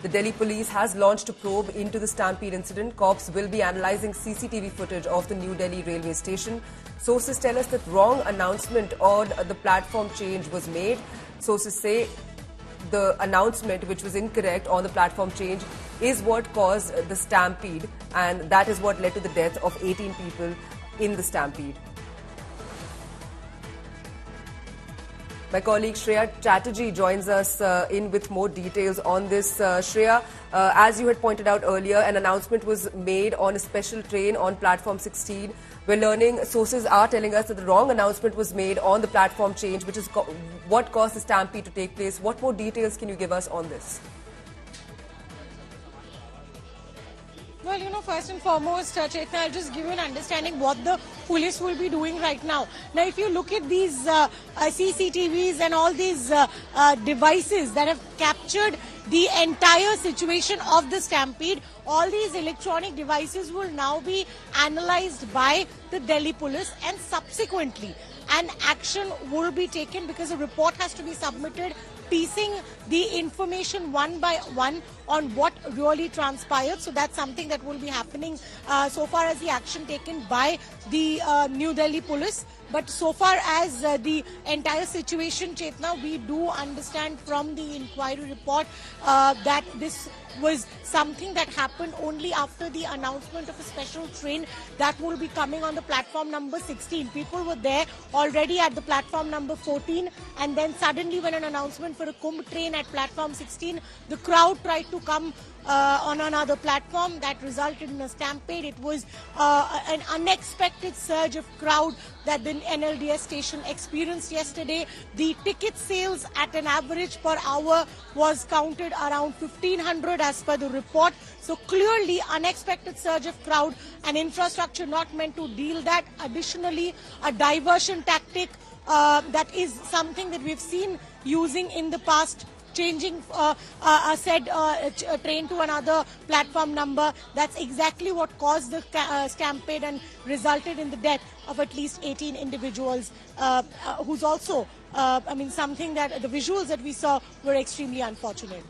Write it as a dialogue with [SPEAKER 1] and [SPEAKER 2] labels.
[SPEAKER 1] The Delhi police has launched a probe into the stampede incident. Cops will be analysing CCTV footage of the New Delhi railway station. Sources tell us that wrong announcement on the platform change was made. Sources say the announcement, which was incorrect on the platform change, is what caused the stampede, and that is what led to the death of 18 people in the stampede. My colleague Shreya Chatterjee joins us in with more details on this. Shreya, as you had pointed out earlier, an announcement was made on a special train on platform 16. We're learning, sources are telling us that the wrong announcement was made on the platform change, which is what caused the stampede to take place. What more details can you give us on this?
[SPEAKER 2] Well, first and foremost, Chetna, I'll just give you an understanding what the police will be doing right now. Now, if you look at these CCTVs and all these devices that have captured the entire situation of the stampede, all these electronic devices will now be analyzed by the Delhi police, and subsequently an action will be taken because a report has to be submitted piecing the information one by one on what really transpired. So that's something that will be happening so far as the action taken by the New Delhi police. But so far as the entire situation, Chetna, we do understand from the inquiry report that this was something that happened only after the announcement of a special train that will be coming on the platform number 16. People were there already at the platform number 14, and then suddenly when an announcement for a Kumbh train at platform 16, the crowd tried to come on another platform. That resulted in a stampede. It was an unexpected surge of crowd that the NLDS station experienced yesterday. The ticket sales at an average per hour was counted around 1,500 as per the report. So clearly unexpected surge of crowd and infrastructure not meant to deal that. Additionally, a diversion tactic that is something that we've seen using in the past, changing a said train to another platform number. That's exactly what caused the stampede and resulted in the death of at least 18 individuals, who's also, something that the visuals that we saw were extremely unfortunate.